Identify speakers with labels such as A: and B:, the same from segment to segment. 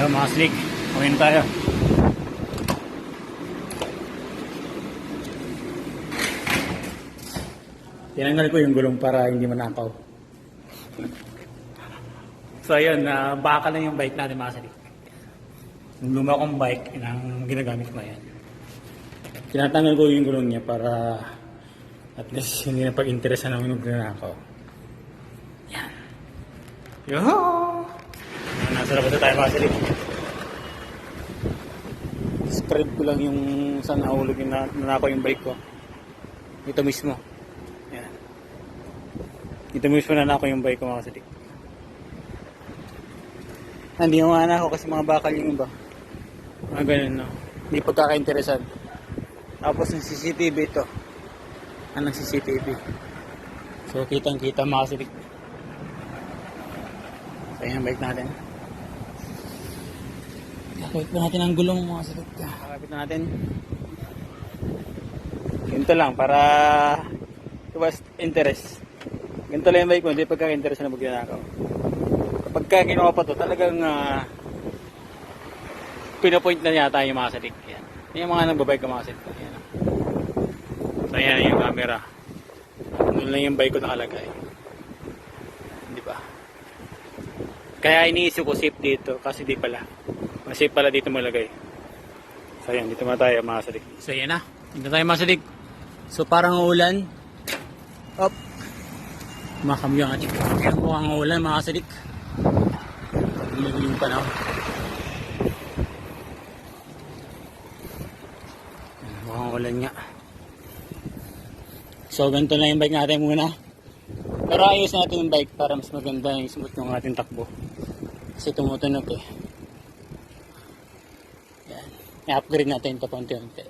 A: Ayan mga slick, kumain na tayo. Tinanggal ko yung gulong para hindi manakaw. So ayun, baka lang yung bike natin mga slick. Yung luma kong bike, yun ang ginagamit ko ngayon. Tinatanggal ko yung gulong niya para at least hindi na pag-interesan ng magnanakaw. Yan. Yoho! Nasa labas na tayo mga slick. Spread ko lang yung saan nahulog yung nanakaw yung bike ko. Ito mismo. Yan. Ito mismo nanakaw yung bike ko mga slick. Hindi mo nga ako kasi mga bakal yung iba. Mga ganun, no? Hindi pagkakainteresan. Tapos yung CCTV ito. Anong CCTV? So, kitang-kita mga slick. So, yan ang bike natin. Kakabit na natin ang gulong mga slick. Kakabit na natin. Ganito lang, para iwas interest. Ganito lang yung bike mo, hindi pagkaka-interest na magnanakaw. Kapag kinuha pa to, talagang pinapoint na yata yung mga slick. Yan. Yung mga nagbabike ka mga slick. Yan. So yan yung camera. Doon lang yung bike ko nakalagay. Di ba? Kaya iniisip ko safe dito kasi di pala. Mas safe pala dito malagay. So yan, dito muna tayo mga slick. So yan na. Dito tayo mga slick. So parang ulan. Up. Makamyo ang ating. Kaya mukhang ulan mga slick. Yung panahon. Mukhang ulan nga. So ganito na yung bike natin muna. Pero ayos natin yung bike para mas maganda yung smooth ng ating takbo. Kasi tumutunog eh. Yan. I-upgrade natin ito konti-unti.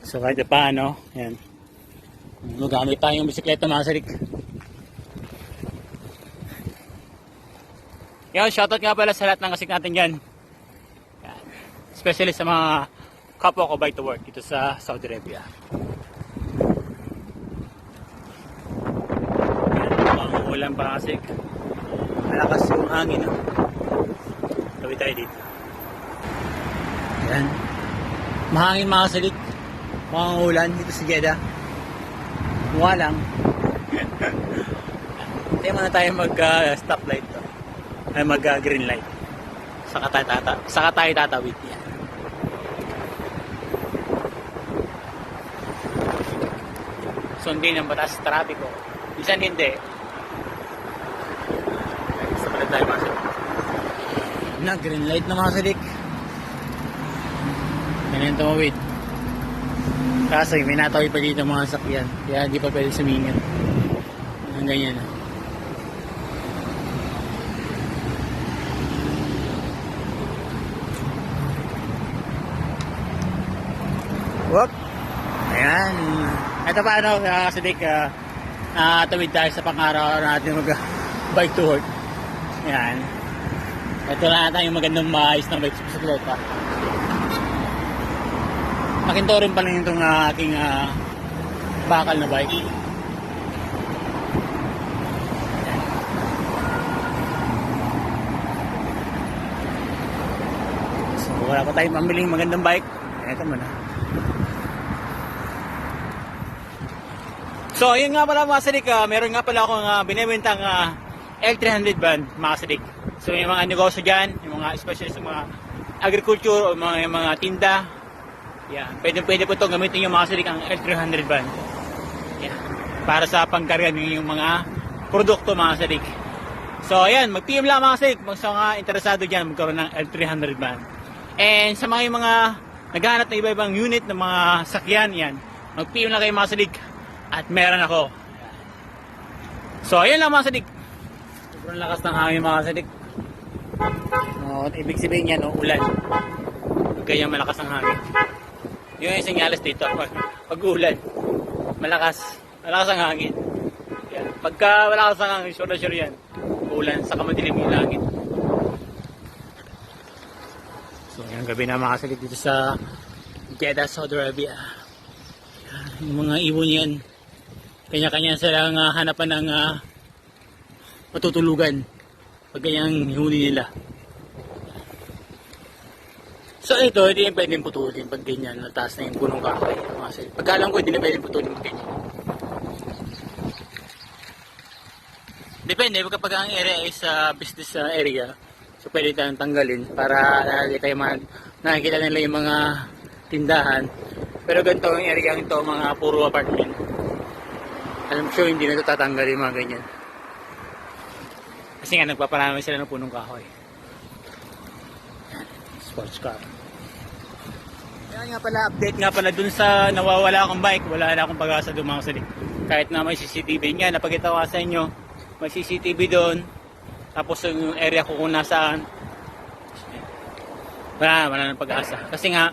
A: So kahit paano, yan. Magamit tayong bisikleta mga slick. Yan, shoutout nga pala sa lahat ng kasik natin dyan. Yan. Especially sa mga kapwa ko bike to work dito sa Saudi Arabia. Yan, ulan pa kasik. Malakas yung hangin. No? Tawid tayo dito. Yan. Mahangin mga kasik. Mukhang ulan dito sa Jeddah. Mukha lang. Hindi muna tayo mag-stoplight to. Ay mag-green light. Saka tayo tatawid yan. Sundin ang batas trapiko. Minsan hindi. Sa pala tayo masok. Na green light na mga salik. Ganyan tumawid. Kasi may natawid pa dito mga sakyan. Kaya hindi pa pwede sumingit. Ang ganyan na. Whoop! Ayan. Ito pa ano, kasi tawid tayo sa pang-araw natin mag-bike to work. Ayan. Ito na tayong magandang maayos na bike sa bisikleta. Makinto rin pala itong aking bakal na bike. So wala pa tayong pamiling magandang bike. Ito muna. So, yun nga pala mga salik, meron nga pala akong binibentang L300 van mga salik. So, yung mga negosyo dyan, yung mga especially sa mga agriculture o mga tinda, yan, pwede po ito gamitin yung mga salik ang L300 van. Yan, para sa pangkarga yung mga produkto mga salik. So, ayan, mag-PM lang mga salik, kung sa mga interesado dyan magkaroon ng L300 van. And sa mga naghahanap ng iba-ibang unit ng mga sakyan, yan, mag-PM lang kayo mga salik. At meron ako. So, ayun lang mga sadik. Sobrang lakas ng hangin mga sadik. Ibig sabihin yan, ulan. Kaya malakas ang hangin. Yun yung senyales dito. Pag ulan, malakas ang hangin. Yan. Pagka malakas ang hangin, sure na sure yan. Ulan, saka madilim yung langit. So, yung gabi na mga sadik dito sa Jeddah, Saudi Arabia. Yung mga ibon yan. Kanya-kanya silang hanapan ng matutulugan. Pag ganyang huli nila. So ito, hindi na pwedeng putulin pag ganyan, nataas na yung punong kahoy. Pagkalam ko, hindi na pwedeng putulin pag ganyan. Depende, kapag ang area is business area, so pwede tayong tanggalin para nakikita nila yung mga tindahan. Pero ganito ang area ito, mga puro apartment. Alam ko hindi na ito tatanggal yung mga ganyan. Kasi nga nagpaparami sila ng punong kahoy. Sports car. Kaya nga pala, update nga pala dun sa nawawala akong bike, wala na akong pag-asa doon mga kasalik. Kahit na may CCTV nga, napakita ko sa inyo, may CCTV doon. Tapos yung area ko kung nasaan, wala nang pag-asa. Kasi nga,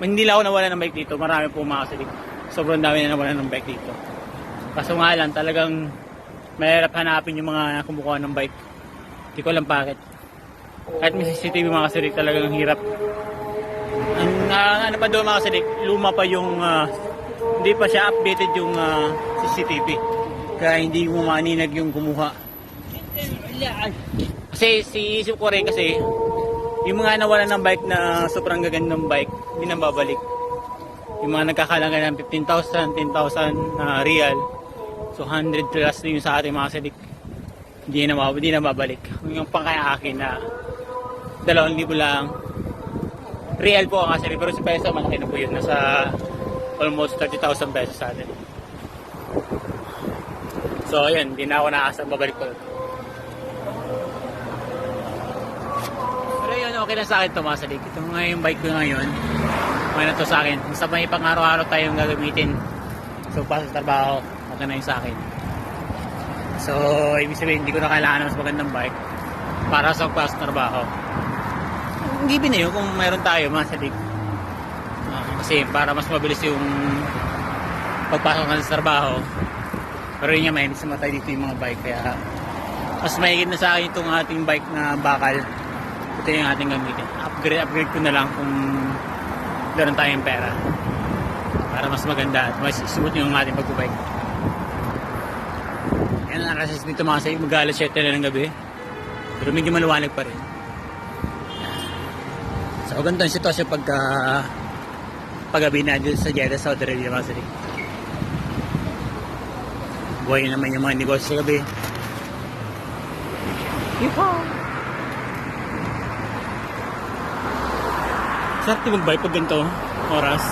A: hindi lang ako nawala ng bike dito, marami po mga kasalik. Sobrang dami na nawala ng bike dito. Kaso nga lang, talagang mahirap hanapin yung mga kumukuha ng bike. Hindi ko alam bakit. Kahit may CCTV mga kasalik, talagang hirap. Ano pa doon mga kasalik, luma pa yung, hindi pa siya updated yung CCTV. Kaya hindi mo maninag yung kumuha. Kasi isip ko rin kasi, yung mga nawalan ng bike na sobrang gagandang bike, hindi na babalik. Yung mga nagkakalaga ng 15,000, 10,000 real. So 100 plus na yung sa ating mga kasalik. Hindi na babalik. Yung pangkaya akin na 2,000 lang. Real po ang kasalik, pero sa peso malaki na po yun. Nasa almost 30,000 pesos sa atin. So ayun, hindi na ako nakasang babalik ko. Pero yun, okay na sa akin ito mga kasalik. Ito nga yung bike ko ngayon. Okay na to sa akin. Basta may pang araw-araw tayong gagamitin. So pasok sa trabaho, okay na yun sa akin. So ibig sabihin, hindi ko na kailangan ng mas magandang bike para sa pasok sa trabaho. Given na yun kung mayroon tayo mga kasalik. Kasi para mas mabilis yung pagpasok ka sa trabaho. Pero yun nga, mainit sa mata dito yung mga bike. Kaya mas mahigit na sa akin itong ating bike na bakal. Ito yung ating gamitin. Upgrade ko na lang kung meron tayong pera. Para mas maganda at mas smooth yung ating pag-bike. Yan ang nakasis dito mga kasalik. Mag-alas 7 na ng gabi. Pero medyo maluwanag pa rin. So ganito ang sitwasyon paggabi na dito sa Jeddah, Saudi Arabia mga kasalik. Buhay naman yung mga negosyo sa gabi. Yeehaw! Sarap din mag-bike pag ganito oras.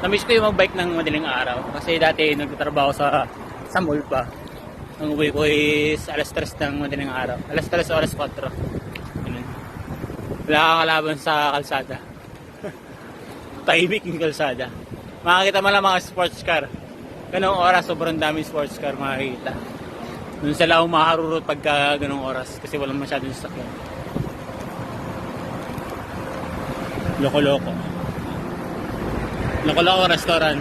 A: Namiss ko yung mag-bike ng madaling araw. Kasi dati nagtatrabaho sa mall pa. Ang uwi ko is alas 3 ng madaling araw. Alas 3 o alas 4. Ganun. Wala kang kalaban sa kalsada. Tahimik yung kalsada. Makakita mo lang mga sports car. Ganong oras, sobrang daming sports car makikita. Doon sila umaharurot pagka ganong oras. Kasi walang masyadong sasakyan. Loko-loko. Loko-loko restaurant.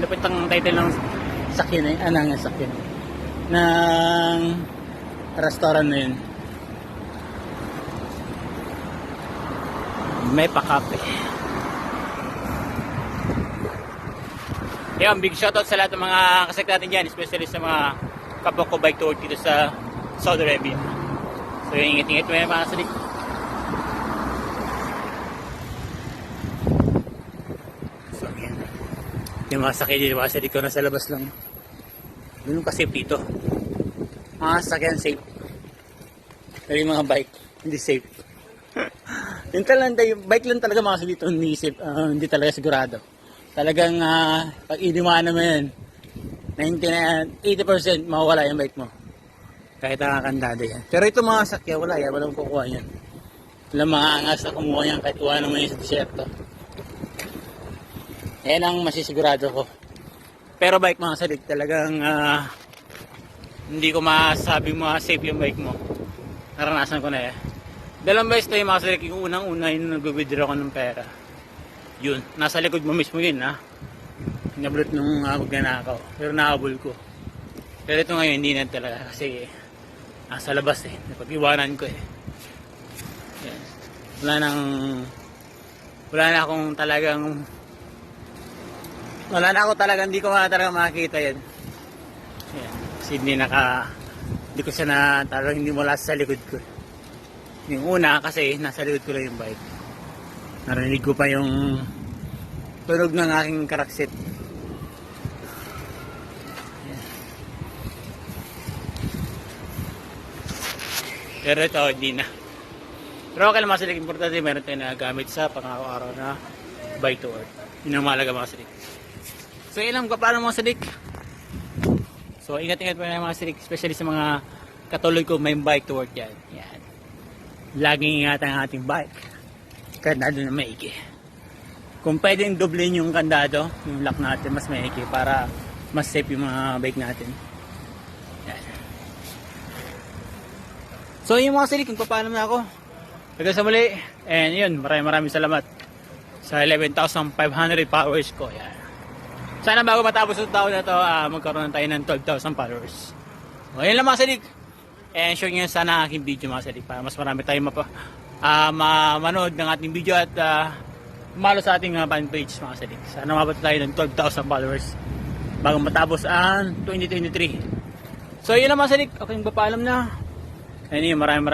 A: Lapit ang title ng sakyan eh. Anong sakyan? Ng restaurant na yun. May pakape. Yan, big shoutout sa lahat ng mga kasek natin dyan, especially sa mga kapwa ko bike tour dito sa Saudi Arabia. So yung ingat-ingat mo yan mga kasalik. So yan. Yung mga sakay dito mga kasalik ko nasa labas lang. Ganun ka safe dito. Mga sakyan safe. Pero yung mga bike, hindi safe. Yung bike lang talaga mga kasalik dito, hindi safe, hindi talaga sigurado. Talagang pag inimaan naman yan, 80% mawawala yung bike mo. Kahit nakakandado yan. Pero ito mga sakya, wala yan. Walang kukuha yan. Walang mga angas na kumuha yan kahit kuha naman yan sa disyerto. Yan ang masisigurado ko. Pero bike mga salik, talagang hindi ko masasabi mga safe yung bike mo. Naranasan ko na eh. Dalawang beses tayo mga salik, yung unang-una yung nag-withdraw ko ng pera. Yun, nasa likod mo mismo yun ha. Nablot nung magnanakaw. Pero nakahabol ko. Pero ito ngayon hindi na talaga kasi nasa labas eh. Napag-iwanan ko eh. Yan. Wala na akong talagang hindi ko talaga makikita yan. Yan. Kasi hindi ko siya natalo, hindi mula sa likod ko. Yung una kasi nasa likod ko lang yung bike. Narinig ko pa yung tunog ng aking karaksit. Pero ito, hindi na. Pero okay lang mga silik, importante meron tayo nagamit sa pang-araw-araw na bike to work. Yun ang mahalaga mga silik. So yun lang paano mga silik. So ingat-ingat po na mga silik, especially sa mga katulad ko may bike to work yan. Yan. Laging ingatan ang ating bike. Kandado na maigi. Kung pwedeng doblein yung kandado, yung lock natin mas maigi para mas safe yung mga bike natin. Yan. So yung mga silik, kung paano na ako. Hanggang sa muli. And yun, maraming salamat sa 11,500 followers ko. Yan. Sana bago matapos yung taon na to, magkaroon tayo ng 12,000 followers. So yun lang mga silik. And share nyo sana aking video mga silik para mas marami tayong manood ng ating video at malo sa ating fan page mga silik. Sana mabot tayo ng 12,000 followers bago matapos ang 2023. So yun lang mga silik. Okay, papaalam na. And yun, maraming